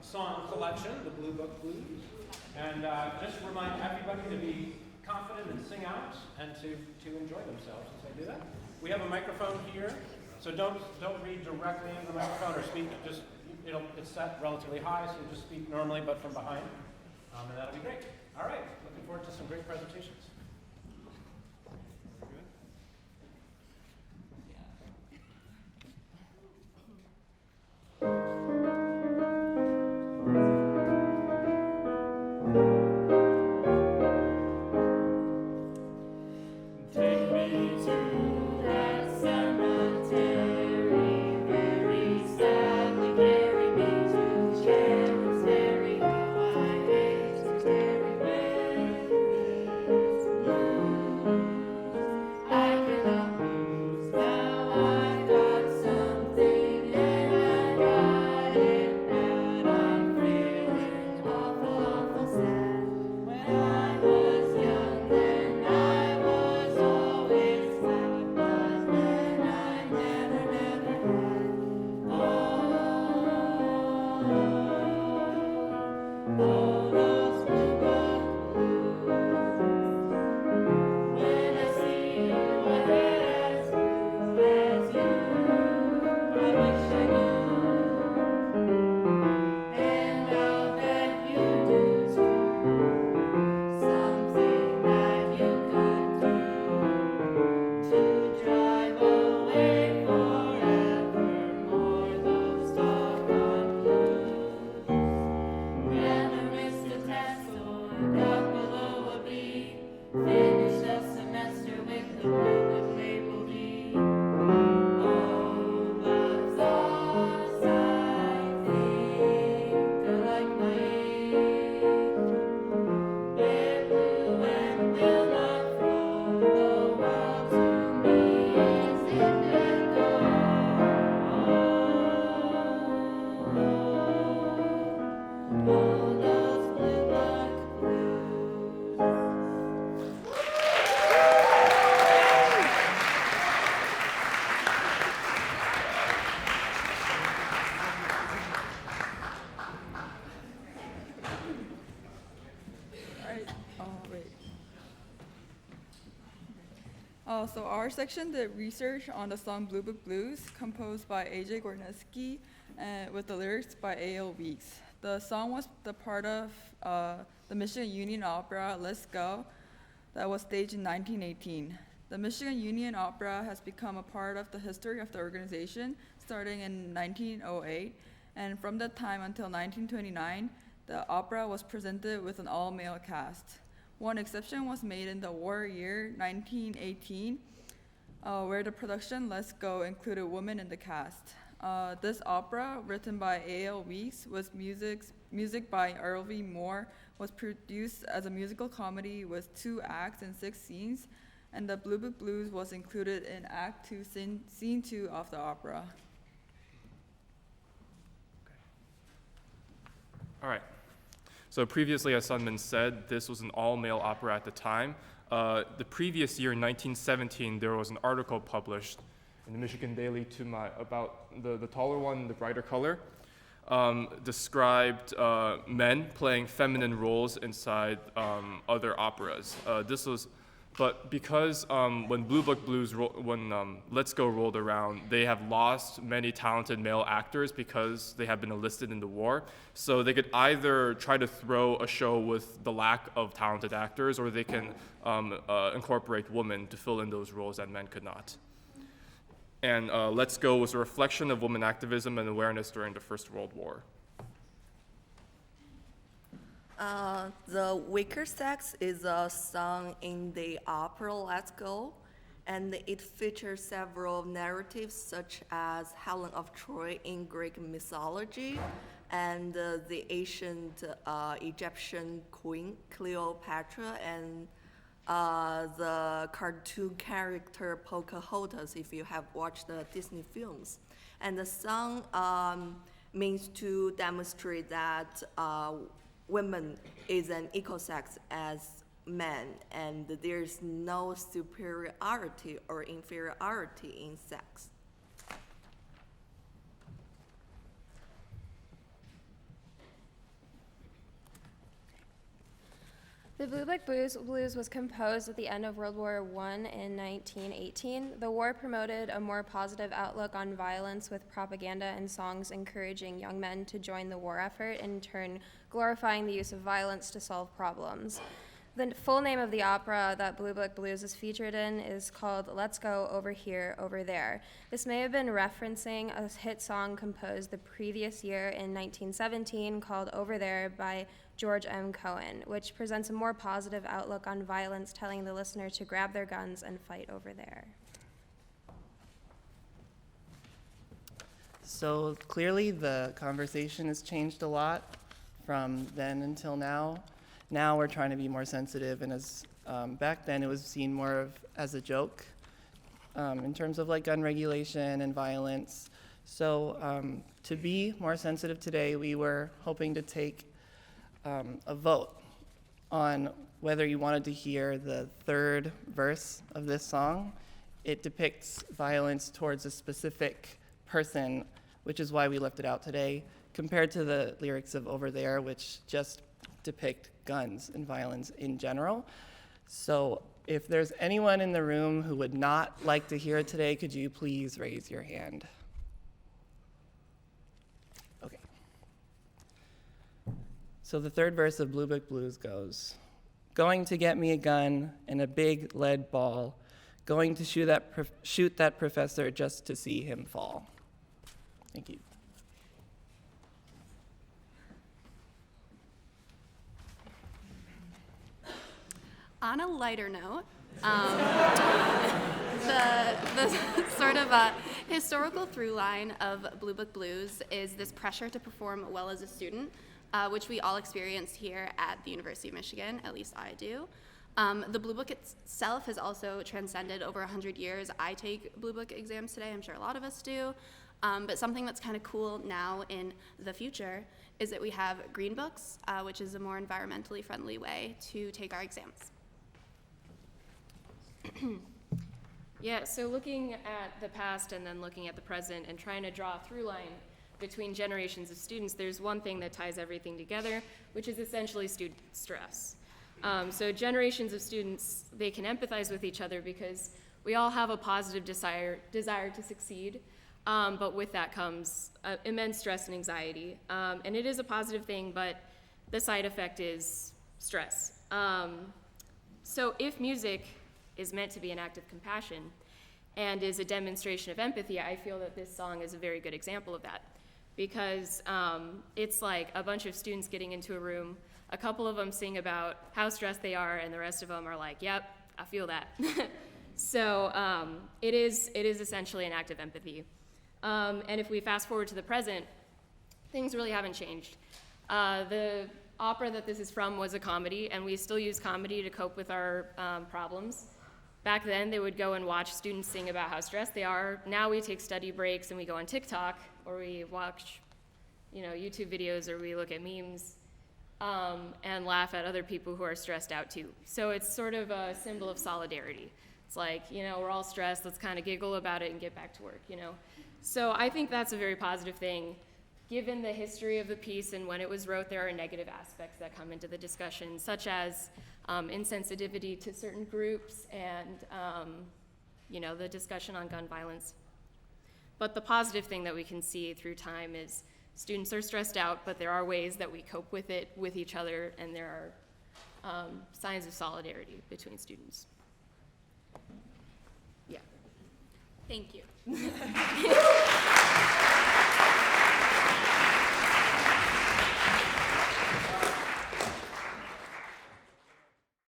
song collection, the Bluebook Blues. And just remind everybody to be confident and sing out and to enjoy themselves as they do that. We have a microphone here, so don't read directly into the microphone or speak. Just it's set relatively high, so you just speak normally, but from behind, and that'll be great. All right, looking forward to some great presentations. So our section did research on the song Bluebook Blues, composed by A.J. Gorneski, with the lyrics by A.L. Weeks. The song was the part of the Michigan Union Opera, Let's Go, that was staged in 1918. The Michigan Union Opera has become a part of the history of the organization, starting in 1908, and from that time until 1929, the opera was presented with an all-male cast. One exception was made in the war year 1918, where the production Let's Go included women in the cast. This opera, written by A.L. Weeks, with music by Earl V. Moore, was produced as a musical comedy with 2 acts and 6 scenes, and the Bluebook Blues was included in Act 2, Scene 2 of the opera. All right. So previously, as Sunmin said, this was an all-male opera at the time. The previous year, in 1917, there was an article published in the Michigan Daily about the taller one, the brighter color, described men playing feminine roles inside other operas. But because when Bluebook Blues, when Let's Go rolled around, they have lost many talented male actors because they have been enlisted in the war. So they could either try to throw a show with the lack of talented actors, or they can incorporate women to fill in those roles that men could not. And Let's Go was a reflection of women activism and awareness during the First World War. The Weaker Sex is a song in the opera Let's Go, and it features several narratives such as Helen of Troy in Greek mythology and the ancient Egyptian queen Cleopatra and the cartoon character Pocahontas, if you have watched the Disney films. And the song means to demonstrate that women is an equal sex as men, and there's no superiority or inferiority in sex. The Bluebook Blues was composed at the end of World War I in 1918. The war promoted a more positive outlook on violence with propaganda and songs encouraging young men to join the war effort, in turn glorifying the use of violence to solve problems. The full name of the opera that Bluebook Blues is featured in is called Let's Go Over Here, Over There. This may have been referencing a hit song composed the previous year in 1917 called Over There by George M. Cohen, which presents a more positive outlook on violence, telling the listener to grab their guns and fight over there. So clearly the conversation has changed a lot from then until now. Now we're trying to be more sensitive, and as back then it was seen more of as a joke in terms of like gun regulation and violence. So to be more sensitive today, we were hoping to take a vote on whether you wanted to hear the third verse of this song. It depicts violence towards a specific person, which is why we left it out today, compared to the lyrics of Over There, which just depict guns and violence in general. So if there's anyone in the room who would not like to hear it today, could you please raise your hand? Okay. So the third verse of Bluebook Blues goes, going to get me a gun and a big lead ball, going to shoot that professor just to see him fall. Thank you. On a lighter note, the sort of historical through line of Bluebook Blues is this pressure to perform well as a student, which we all experience here at the University of Michigan, at least I do. The Bluebook itself has also transcended over 100 years. I take Bluebook exams today, I'm sure a lot of us do. But something that's kind of cool now in the future is that we have green books, which is a more environmentally friendly way to take our exams. Yeah, so looking at the past and then looking at the present and trying to draw a through line between generations of students, there's one thing that ties everything together, which is essentially student stress. So generations of students, they can empathize with each other because we all have a positive desire to succeed, but with that comes immense stress and anxiety. And it is a positive thing, but the side effect is stress. So if music is meant to be an act of compassion and is a demonstration of empathy, I feel that this song is a very good example of that, because it's like a bunch of students getting into a room, a couple of them sing about how stressed they are, and the rest of them are like, yep, I feel that. So it is essentially an act of empathy. And if we fast forward to the present, things really haven't changed. The opera that this is from was a comedy, and we still use comedy to cope with our problems. Back then, they would go and watch students sing about how stressed they are. Now we take study breaks and we go on TikTok, or we watch, YouTube videos, or we look at memes and laugh at other people who are stressed out too. So it's sort of a symbol of solidarity. It's like, we're all stressed, let's kind of giggle about it and get back to work, So I think that's a very positive thing. Given the history of the piece and when it was wrote, there are negative aspects that come into the discussion, such as insensitivity to certain groups and, the discussion on gun violence. But the positive thing that we can see through time is students are stressed out, but there are ways that we cope with it with each other, and there are signs of solidarity between students. Yeah. Thank you.